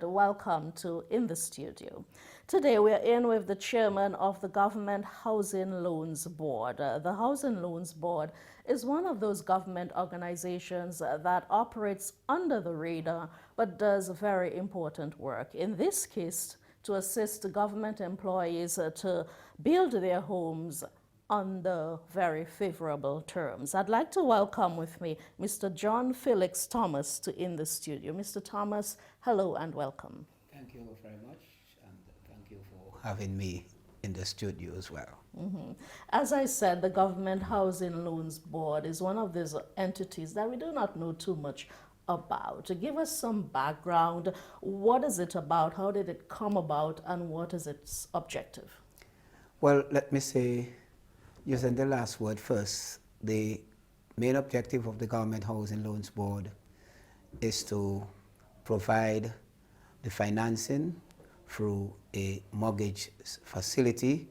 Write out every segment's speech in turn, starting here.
and welcome to In the Studio. Today we are in with the chairman of the Government Housing Loans Board. The Housing Loans Board is one of those government organizations that operates under the radar but does very important work. In this case, to assist government employees to build their homes under very favorable terms. I'd like to welcome with me Mr. John Felix Thomas to In the Studio. Mr. Thomas, hello and welcome. Thank you very much, and thank you for having me in the studio as well. As I said, the Government Housing Loans Board is one of these entities that we do not know too much about. To give us some background, what is it about, how did it come about, and what is its objective? Well, let me say, using the last word first, the main objective of the Government Housing Loans Board is to provide the financing through a mortgage facility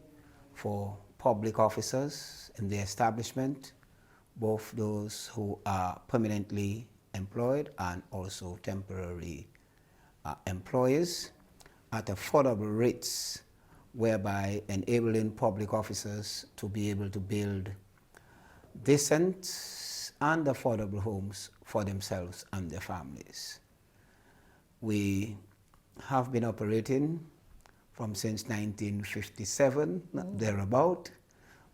for public officers in the establishment, both those who are permanently employed and also temporary employees, at affordable rates, whereby enabling public officers to be able to build decent and affordable homes for themselves and their families. We have been operating from since 1957, thereabout,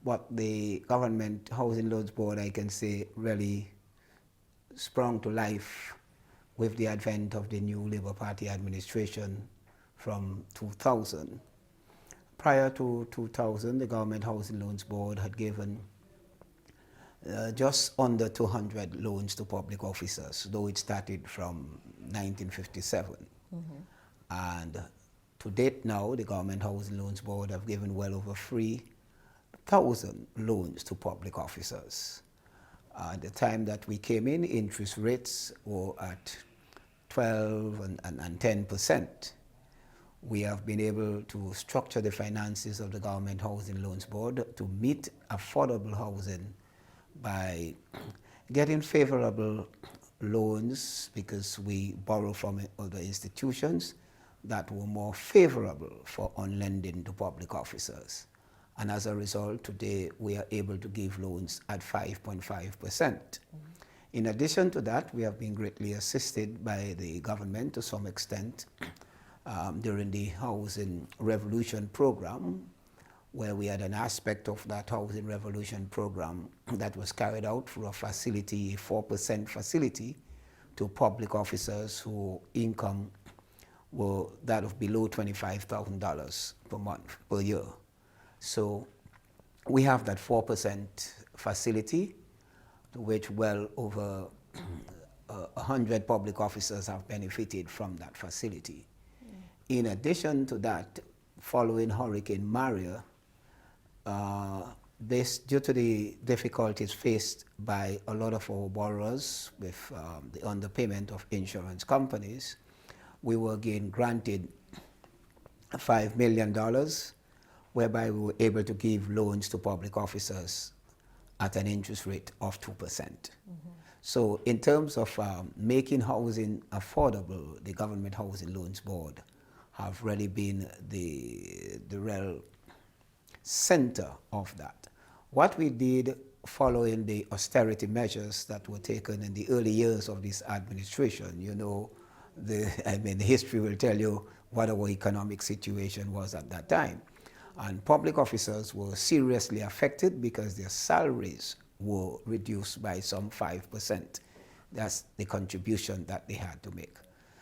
but the Government Housing Loans Board, I can say, really sprung to life with the advent of the new Labour Party administration from 2000. Prior to 2000, the Government Housing Loans Board had given just under 200 loans to public officers, though it started from 1957. And to date now, the Government Housing Loans Board have given well over 3,000 loans to public officers. At the time that we came in, interest rates were at 12 and 10%. We have been able to structure the finances of the Government Housing Loans Board to meet affordable housing by getting favorable loans, because we borrow from other institutions that were more favorable for on lending to public officers. And as a result, today we are able to give loans at 5.5%. In addition to that, we have been greatly assisted by the government to some extent during the Housing Revolution program, where we had an aspect of that Housing Revolution program that was carried out through a facility, a 4% facility, to public officers whose income were that of below $25,000 per month, per year. So we have that 4% facility, to which well over 100 public officers have benefited from that facility. In addition to that, following Hurricane Maria, due to the difficulties faced by a lot of our borrowers with the underpayment of insurance companies, we were again granted $5 million, whereby we were able to give loans to public officers at an interest rate of 2%. So in terms of making housing affordable, the Government Housing Loans Board have really been the real center of that. What we did following the austerity measures that were taken in the early years of this administration, you know, the history will tell you what our economic situation was at that time. And public officers were seriously affected because their salaries were reduced by some 5%. That's the contribution that they had to make.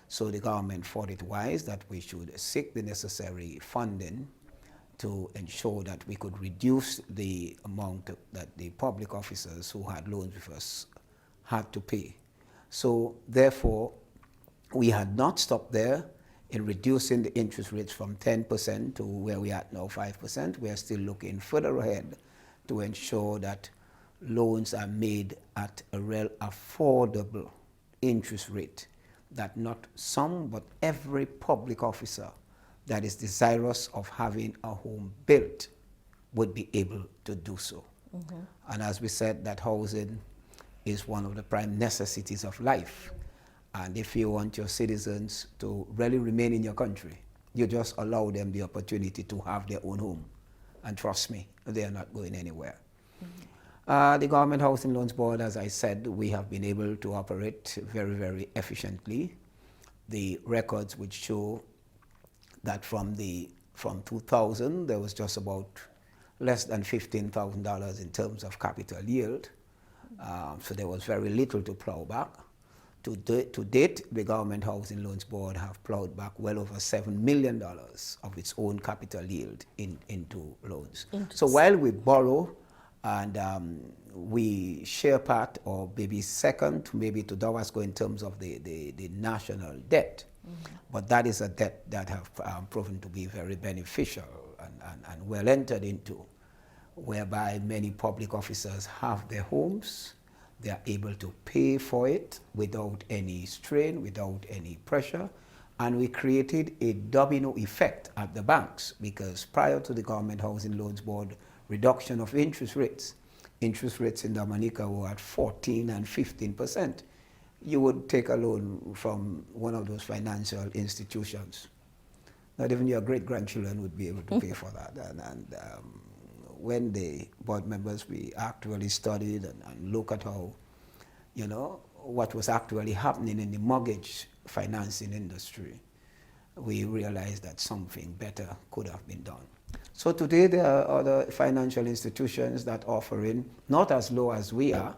So the government thought it wise that we should seek the necessary funding to ensure that we could reduce the amount that the public officers who had loans with us had to pay. So therefore, we had not stopped there in reducing the interest rates from 10% to where we are at now, 5%. We are still looking further ahead to ensure that loans are made at a real affordable interest rate, that not some, but every public officer that is desirous of having a home built would be able to do so. And as we said, that housing is one of the prime necessities of life. And if you want your citizens to really remain in your country, you just allow them the opportunity to have their own home. And trust me, they are not going anywhere. The Government Housing Loans Board, as I said, we have been able to operate very, very efficiently. The records which show that from 2000, there was just about less than $15,000 in terms of capital yield. So there was very little to plow back. To date, the Government Housing Loans Board have plowed back well over $7 million of its own capital yield into loans. So while we borrow and we share part or maybe second, maybe to Dawasco in terms of the national debt, but that is a debt that have proven to be very beneficial and well entered into, whereby many public officers have their homes. They are able to pay for it without any strain, without any pressure. And we created a domino effect at the banks, because prior to the Government Housing Loans Board reduction of interest rates in Dominica were at 14 and 15%. You would take a loan from one of those financial institutions. Not even your great-grandchildren would be able to pay for that. When the board members, we actually studied and look at how, what was actually happening in the mortgage financing industry, we realized that something better could have been done. So today there are other financial institutions that offer in, not as low as we are,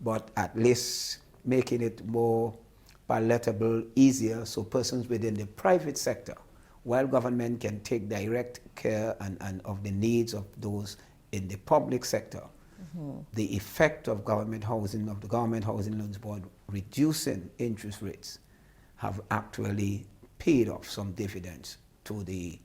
but at least making it more palatable, easier, so persons within the private sector, while government can take direct care and of the needs of those in the public sector, the effect of the Government Housing Loans Board reducing interest rates have actually paid off some dividends to the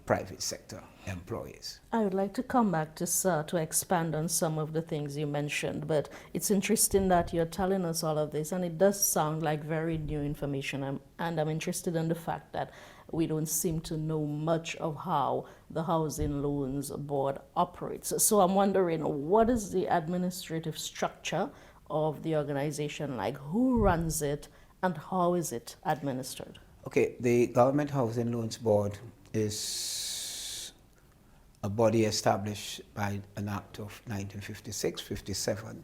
private sector employees. I would like to come back to expand on some of the things you mentioned, but it's interesting that you're telling us all of this, and it does sound like very new information, and I'm interested in the fact that we don't seem to know much of how the Housing Loans Board operates. So I'm wondering, what is the administrative structure of the organization like? Who runs it, and how is it administered? Okay, the Government Housing Loans Board is a body established by an act of 1956-57,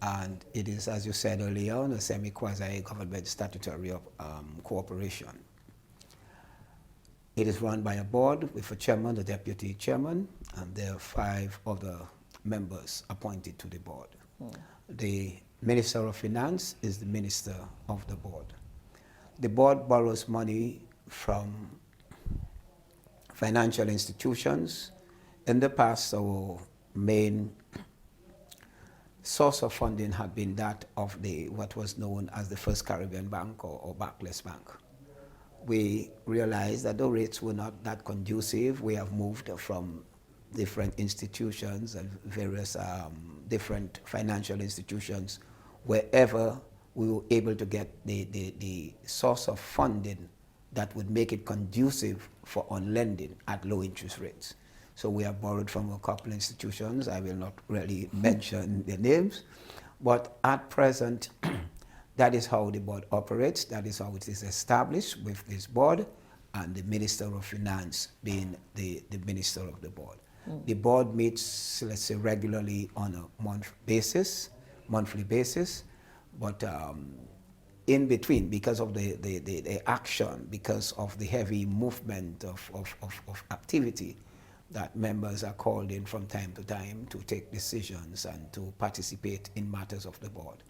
and it is, as you said earlier on, a semi-quasi-government statutory corporation. It is run by a board with a chairman, a deputy chairman, and there are 5 other members appointed to the board. The Minister of Finance is the minister of the board. The board borrows money from financial institutions. In the past, our main source of funding had been that of what was known as the First Caribbean Bank or Barclays Bank. We realized that the rates were not that conducive. We have moved from different institutions and various different financial institutions, wherever we were able to get the source of funding that would make it conducive for on lending at low interest rates. So we have borrowed from a couple institutions. I will not really mention their names, but at present, that is how the board operates. That is how it is established with this board, and the Minister of Finance being the minister of the board. The board meets, let's say, regularly on a monthly basis, but in between, because of the action, because of the heavy movement of activity, that members are called in from time to time to take decisions and to participate in matters of the board.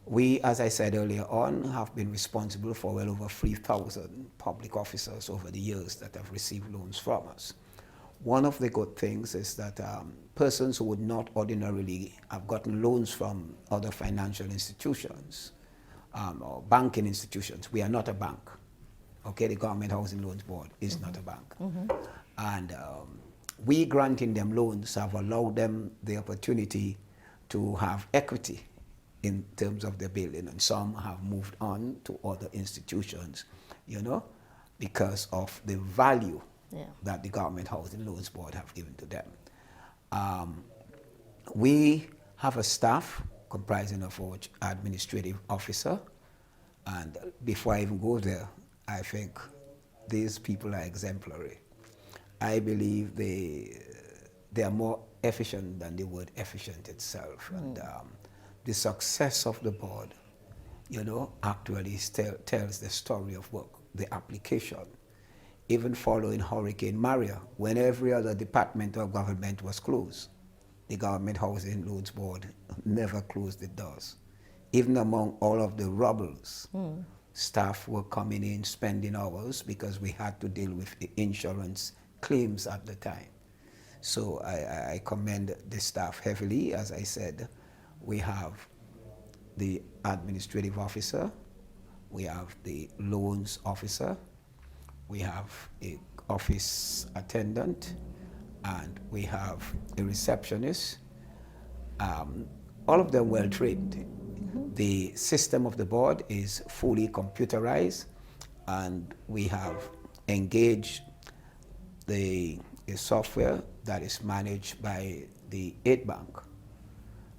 We, as I said earlier on, have been responsible for well over 3,000 public officers over the years that have received loans from us. One of the good things is that persons who would not ordinarily have gotten loans from other financial institutions or banking institutions, we are not a bank. Okay, the Government Housing Loans Board is not a bank. And we granting them loans have allowed them the opportunity to have equity in terms of their building, and some have moved on to other institutions, because of the value that the Government Housing Loans Board have given to them. We have a staff comprising of our administrative officer, And before I even go there, I think these people are exemplary. I believe they are more efficient than the word efficient itself. And the success of the board, you know, actually tells the story of work, the application. Even following Hurricane Maria, when every other department of government was closed, the Government Housing Loans Board never closed the doors. Even among all of the robbers, staff were coming in, spending hours, because we had to deal with the insurance claims at the time. So I commend the staff heavily. As I said, we have the administrative officer, we have the loans officer, we have a office attendant, and we have a receptionist. All of them well trained. The system of the board is fully computerized, and we have engaged a software that is managed by the 8 Bank,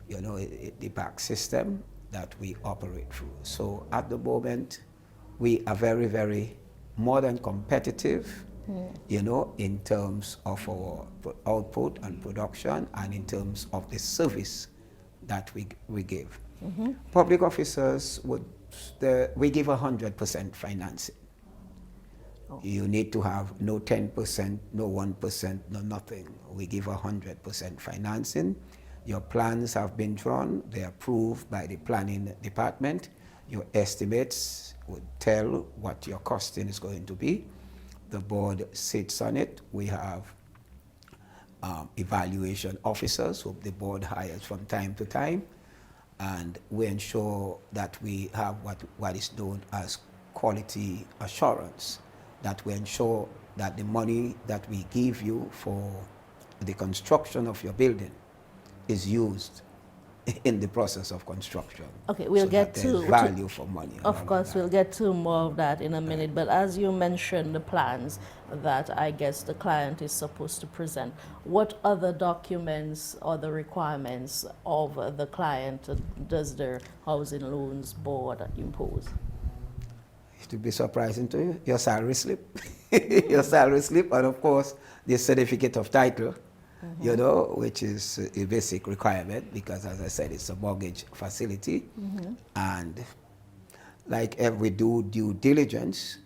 you know, the bank system that we operate through. So at the moment, we are very, very more than competitive, you know, in terms of our output and production, and in terms of the service that we give. Public officers, we give 100% financing. You need to have no 10%, no 1%, no nothing. We give 100% financing. Your plans have been drawn, they're approved by the planning department. Your estimates would tell what your costing is going to be. The board sits on it. We have evaluation officers who the board hires from time to time, and we ensure that we have what is known as quality assurance, that we ensure that the money that we give you for the construction of your building is used in the process of construction. Okay, we'll so get that there's value for money. Of course, we'll get to more of that in a minute. But as you mentioned, the plans that I guess the client is supposed to present, what other documents or the requirements of the client does the Housing Loans Board impose? It will be surprising to you. Your salary slip, your salary slip, and of course the certificate of title, you know, which is a basic requirement, because as I said, it's a mortgage facility. And like every due diligence,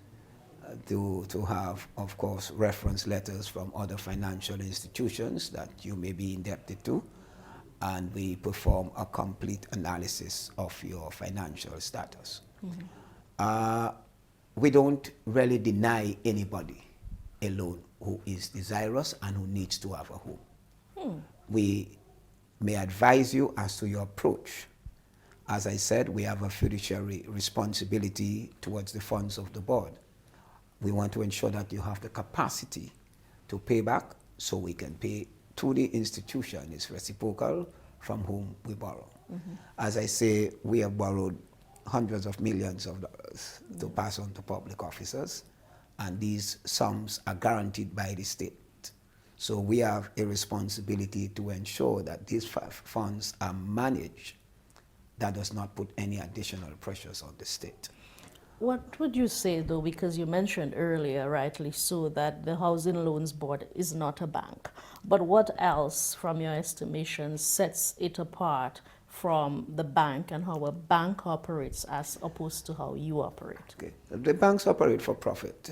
to have, of course, reference letters from other financial institutions that you may be indebted to, and we perform a complete analysis of your financial status. We don't really deny anybody a loan who is desirous and who needs to have a home. We may advise you as to your approach. As I said, we have a fiduciary responsibility towards the funds of the board. We want to ensure that you have the capacity to pay back, so we can pay to the institution. It's reciprocal from whom we borrow. As I say, we have borrowed hundreds of millions of dollars to pass on to public officers, and these sums are guaranteed by the state. So we have a responsibility to ensure that these funds are managed that does not put any additional pressures on the state. What would you say, though, because you mentioned earlier, rightly so, that the Housing Loans Board is not a bank, but what else, from your estimation, sets it apart from the bank, and how a bank operates as opposed to how you operate? Okay. The banks operate for profit,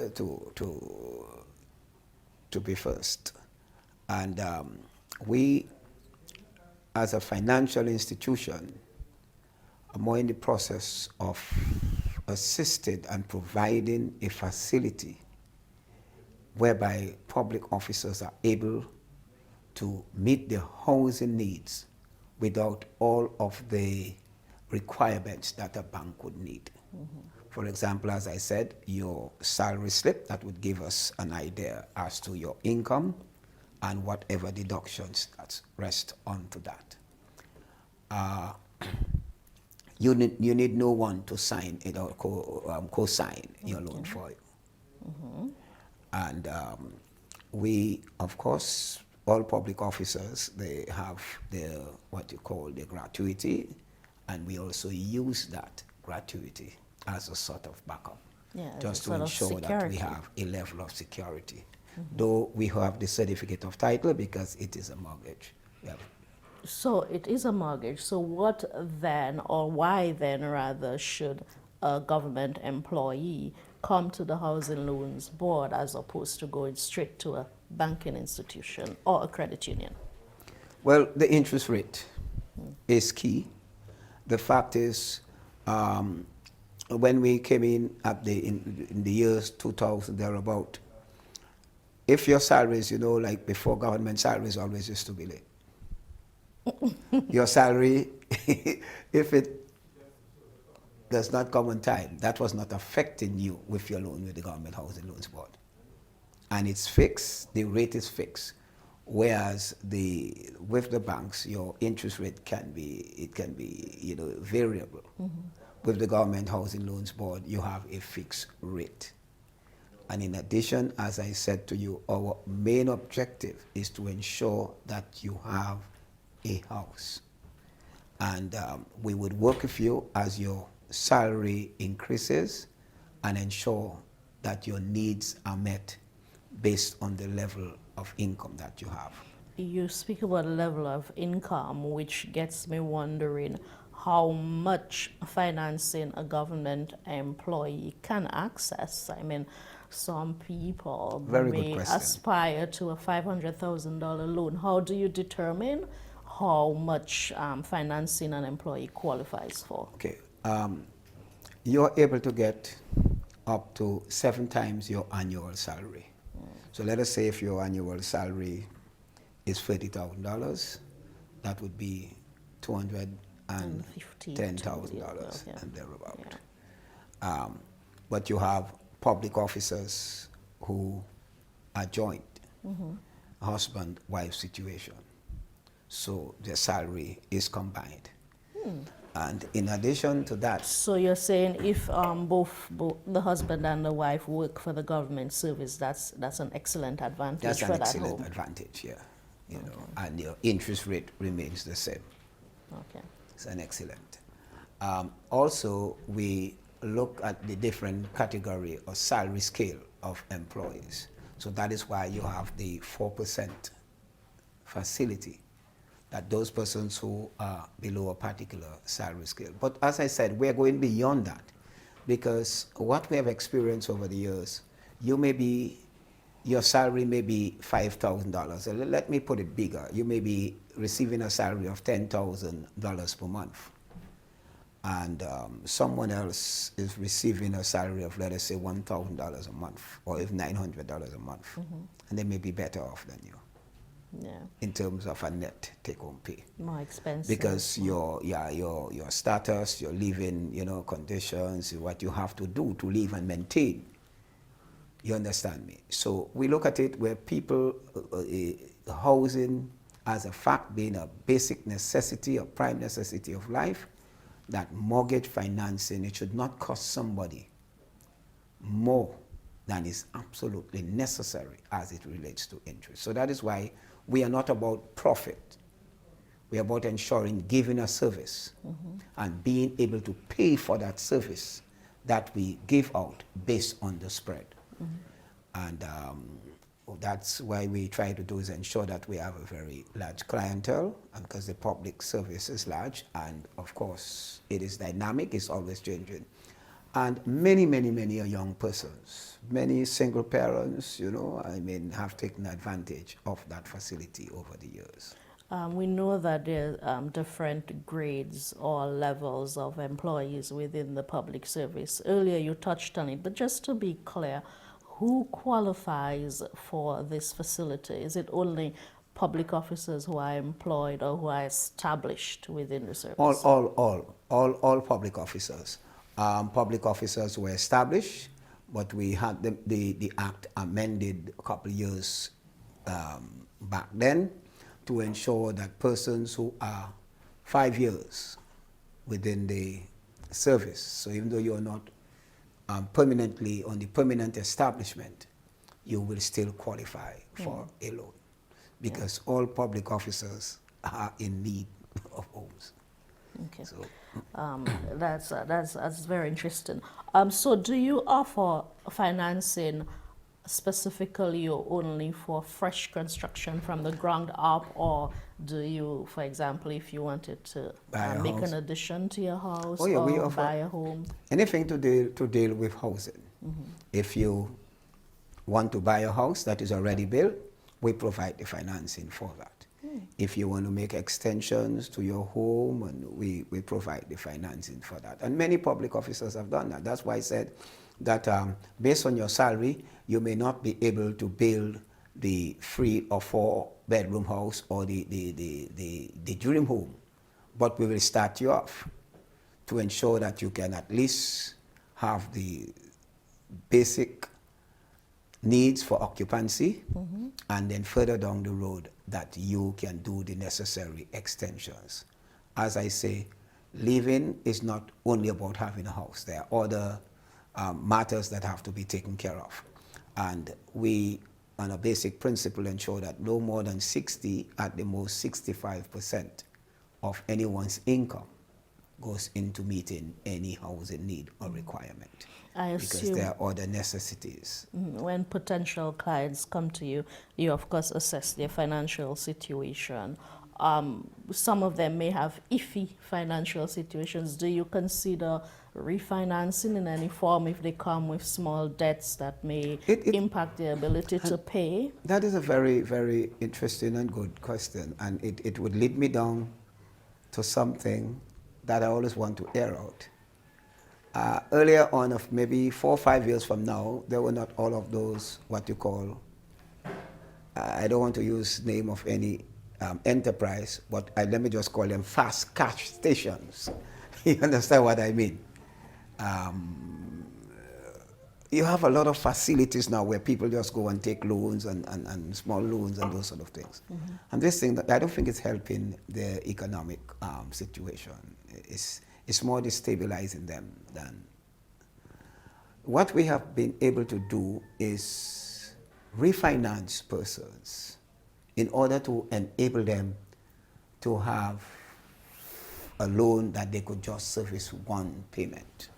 to be first. And we, as a financial institution, are more in the process of assisted and providing a facility whereby public officers are able to meet their housing needs without all of the requirements that a bank would need. For example, as I said, your salary slip, that would give us an idea as to your income and whatever deductions that rest onto that. You need no one to sign it or co-sign your loan for you. And we, of course, all public officers, they have their, what you call the gratuity, and we also use that gratuity. as a sort of backup, Yeah, as a just to sort of ensure that we security. have a level of security. Though we have the certificate of title because it is a mortgage. Yeah. So it is a mortgage. So what then, or why then rather, should a government employee come to the Housing Loans Board as opposed to going straight to a banking institution or a credit union? Well, the interest rate is key. The fact is, when we came in at in the years 2000 thereabout, if your salaries, like before, government salaries always used to be late. Your salary, if it does not come on time, that was not affecting you with your loan with the Government Housing Loans Board. And it's fixed, the rate is fixed. Whereas with the banks, your interest rate can be variable. With the Government Housing Loans Board, you have a fixed rate. And in addition, as I said to you, our main objective is to ensure that you have a house. And we would work with you as your salary increases and ensure that your needs are met based on the level of income that you have. You speak about level of income, which gets me wondering how much financing a government employee can access. I mean, some people Very good may question. aspire to a $500,000 loan. How do you determine how much financing an employee qualifies for? Okay, you're able to get up to 7 times your annual salary. So let us say if your annual salary is $30,000, that would be $210,000 yeah. and thereabout. Yeah. But you have public officers who are joint, husband-wife situation. So their salary is combined. And in addition to that, So you're saying if both the husband and the wife work for the government service, that's an excellent advantage that's for an that excellent home. advantage, yeah. And your interest rate remains the same. Okay. It's an excellent. Also, we look at the different category or salary scale of employees. So that is why you have the 4% facility, that those persons who are below a particular salary scale. But as I said, we're going beyond that, because what we have experienced over the years, your salary may be $5,000. Let me put it bigger. You may be receiving a salary of $10,000 per month. And someone else is receiving a salary of, let us say, $1,000 a month, or even $900 a month. And they may be better off than you. Yeah. In terms of a net take-home pay, More expensive. because your status, your living, conditions, what you have to do to live and maintain. You understand me? So we look at it where people housing as a fact being a basic necessity, a prime necessity of life. That mortgage financing, it should not cost somebody more than is absolutely necessary as it relates to interest. So that is why we are not about profit. We are about ensuring giving a service and being able to pay for that service that we give out based on the spread. And that's why we try to do is ensure that we have a very large clientele, and because the public service is large, and of course it is dynamic, it's always changing. And many young persons, many single parents, have taken advantage of that facility over the years. We know that there are different grades or levels of employees within the public service. Earlier you touched on it, but just to be clear, who qualifies for this facility? Is it only public officers who are employed or who are established within the service? All public officers. Public officers were established, but we had the act amended a couple of years back then to ensure that persons who are 5 years within the service, so even though you're not permanently on the permanent establishment, you will still qualify for a loan, because all public officers are in need of homes. Okay. So That's very interesting. So do you offer financing specifically or only for fresh construction from the ground up, or do you, for example, if you wanted to Buy a make house. an addition to your Oh house yeah, we or offer buy a home? anything to deal with housing. If you want to buy a house that is already built, we provide the financing for that. If you want to make extensions to your home, and we provide the financing for that. And many public officers have done that. That's why I said that based on your salary, you may not be able to build the 3 or 4 bedroom house or the dream home, but we will start you off to ensure that you can at least have the basic needs for occupancy, and then further down the road that you can do the necessary extensions. As I say, living is not only about having a house. There are other matters that have to be taken care of. And we, on a basic principle, ensure that no more than 60, at the most 65% of anyone's income goes into meeting any housing need or requirement. I Because assume there are other necessities. when potential clients come to you, you of course assess their financial situation. Some of them may have iffy financial situations. Do you consider refinancing in any form if they come with small debts that may impact their ability to pay? That is a very, very interesting and good question. And it would lead me down to something that I always want to air out. Earlier on, of maybe 4 or 5 years from now, there were not all of those, what you call, I don't want to use name of any enterprise, but let me just call them fast cash stations. You understand what I mean? You have a lot of facilities now where people just go and take loans and small loans and those sort of things. I'm just saying that I don't think it's helping their economic situation. It's more destabilizing them than. What we have been able to do is refinance persons in order to enable them to have a loan that they could just service one payment.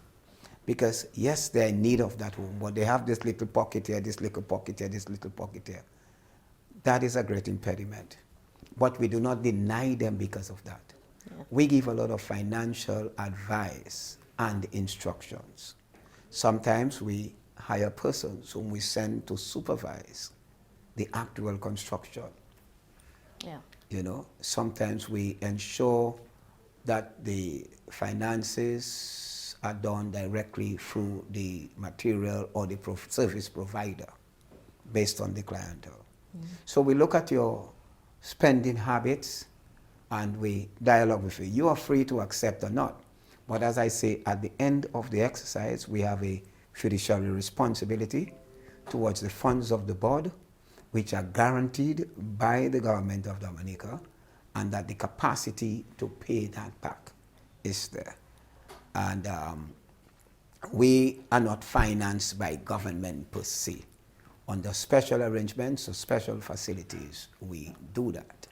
Because yes, they're in need of that home, but they have this little pocket here, this little pocket here, this little pocket here. That is a great impediment. But we do not deny them because of that. Yeah. We give a lot of financial advice and instructions. Sometimes we hire persons whom we send to supervise the actual construction. Yeah. You know, sometimes we ensure that the finances are done directly through the material or the service provider based on the clientele. So we look at your spending habits and we dialogue with you. You are free to accept or not. But as I say, at the end of the exercise, we have a fiduciary responsibility towards the funds of the board, which are guaranteed by the government of Dominica, and that the capacity to pay that back is there. And we are not financed by government per se. Under special arrangements or special facilities, we do that.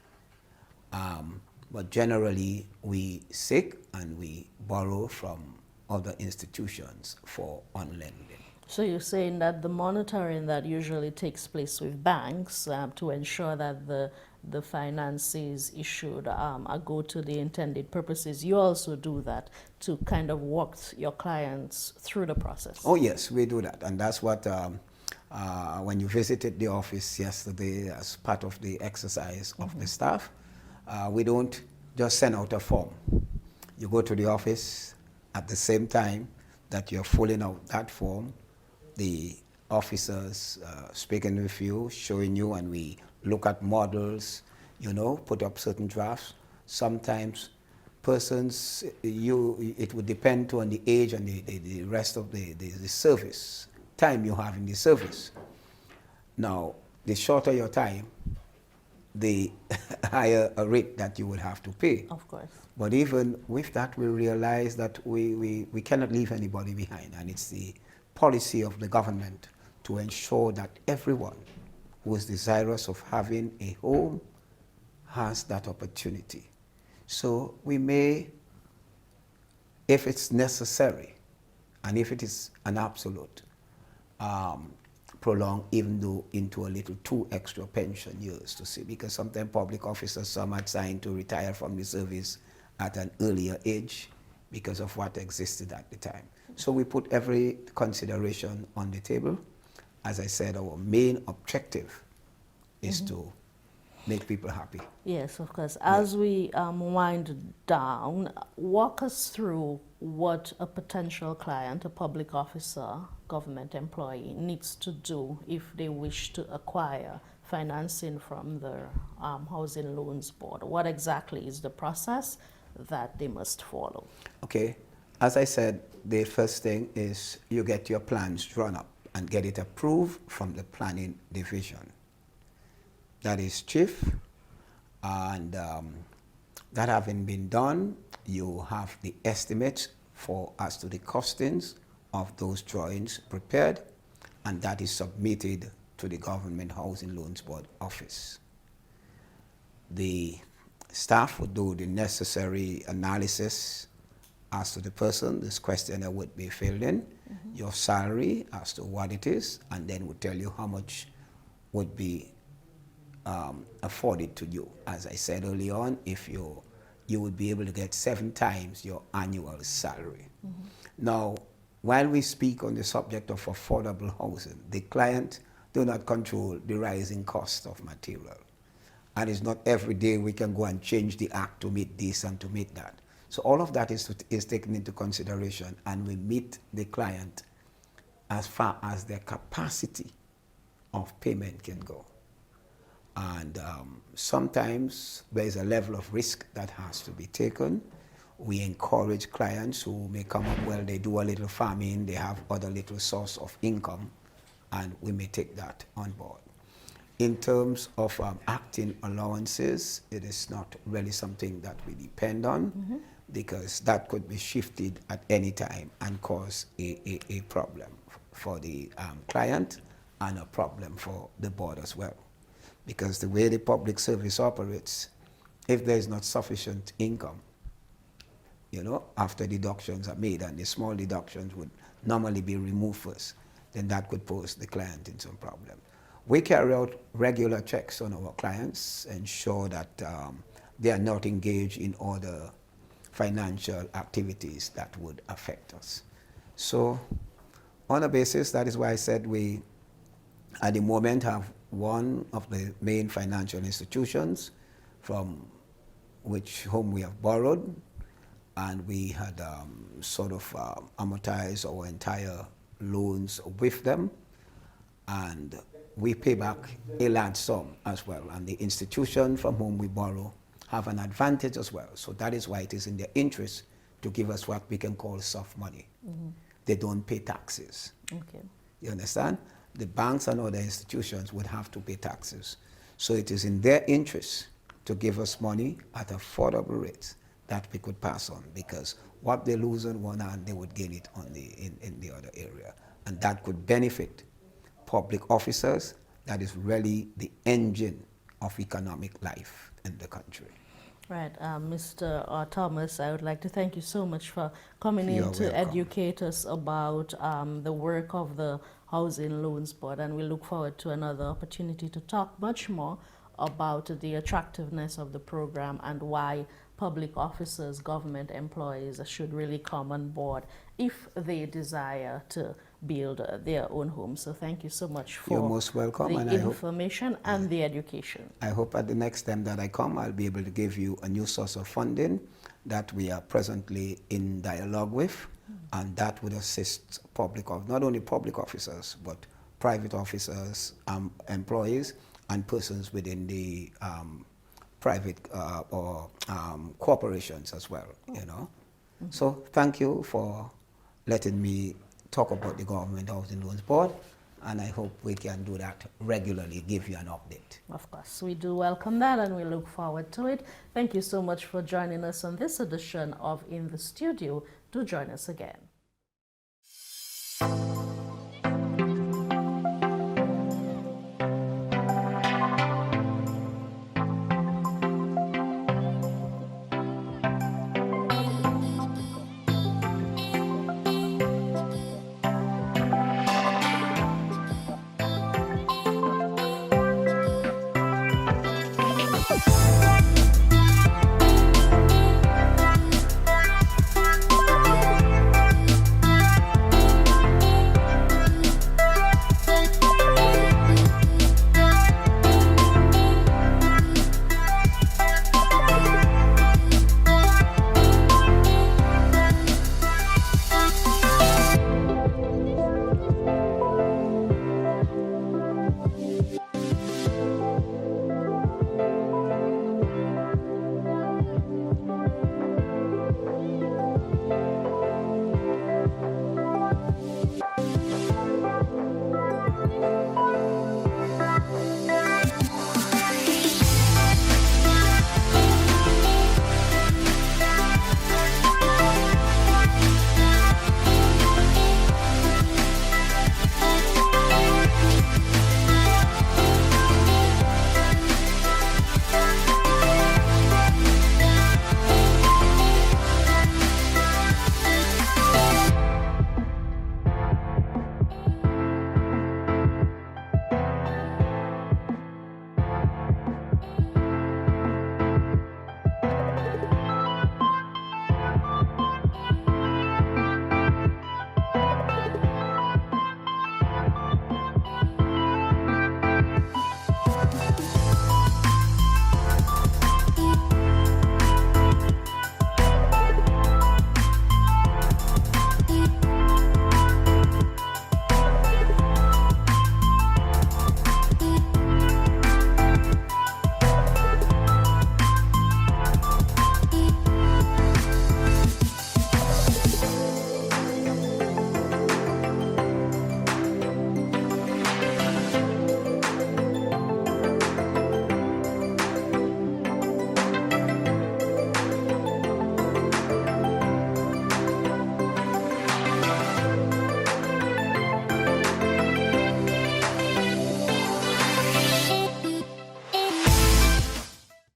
But generally, we seek and we borrow from other institutions for on-lending. So you're saying that the monitoring that usually takes place with banks to ensure that the finances issued go to the intended purposes, you also do that to kind of walk your clients through the process? Oh yes, we do that. And that's what, when you visited the office yesterday as part of the exercise of the staff, we don't just send out a form. You go to the office at the same time that you're filling out that form, the officers speaking with you, showing you, and we look at models, you know, put up certain drafts. Sometimes persons, it would depend on the age and the rest of the service, time you have in the service. Now, the shorter your time, the higher a rate that you will have to pay. Of course. But even with that, we realize that we cannot leave anybody behind, and it's the policy of the government to ensure that everyone who is desirous of having a home has that opportunity. So we may if it's necessary, and if it is an absolute, prolong even though into a little 2 extra pension years to see, because sometimes public officers, some are trying to retire from the service at an earlier age because of what existed at the time. So we put every consideration on the table. As I said, our main objective is to make people happy. Yes, of course. As we wind down, walk us through what a potential client, a public officer, government employee needs to do if they wish to acquire financing from the Housing Loans Board. What exactly is the process that they must follow? Okay. As I said, the first thing is you get your plans drawn up and get it approved from the planning division. That is chief, and that having been done, you have the estimates for as to the costings of those drawings prepared, and that is submitted to the Government Housing Loans Board office. The staff would do the necessary analysis as to the person. This questionnaire would be filled in, your salary as to what it is, and then would tell you how much would be afforded to you. As I said early on, if you would be able to get 7 times your annual salary. Now, while we speak on the subject of affordable housing, the client do not control the rising cost of material. And it's not every day we can go and change the act to meet this and to meet that. So all of that is taken into consideration, and we meet the client as far as their capacity of payment can go. And sometimes there is a level of risk that has to be taken. We encourage clients who may come up, well, they do a little farming, they have other little source of income, and we may take that on board. In terms of acting allowances, it is not really something that we depend on, because that could be shifted at any time and cause a problem for the client and a problem for the board as well. Because the way the public service operates, if there is not sufficient income, you know, after deductions are made, and the small deductions would normally be removed first, then that could pose the client in some problem. We carry out regular checks on our clients, ensure that they are not engaged in other financial activities that would affect us. So on a basis, that is why I said we, at the moment, have one of the main financial institutions from whom we have borrowed, and we had sort of amortized our entire loans with them, and we pay back a large sum as well, and the institution from whom we borrow have an advantage as well. So that is why it is in their interest to give us what we can call soft money. They don't pay taxes. Okay. You understand? The banks and other institutions would have to pay taxes. So it is in their interest to give us money at affordable rates that we could pass on, because what they lose on one hand, they would gain it on in the other area. And that could benefit public officers. That is really the engine of economic life in the country. Right. Mr. Thomas, I would like to thank you so much for coming in to educate us about the work of the Housing Loans Board, and we look forward to another opportunity to talk much more about the attractiveness of the program and why public officers, government employees should really come on board if they desire to build their own home. So thank you so much for You're most welcome, the and information and the education. I hope at the next time that I come, I'll be able to give you a new source of funding that we are presently in dialogue with, and that would assist not only public officers, but private officers, employees, and persons within the private or corporations as well, you know. So thank you for letting me talk about the Government Housing Loans Board, and I hope we can do that regularly, give you an update. Of course, we do welcome that, and we look forward to it. Thank you so much for joining us on this edition of In the Studio. Do join us again.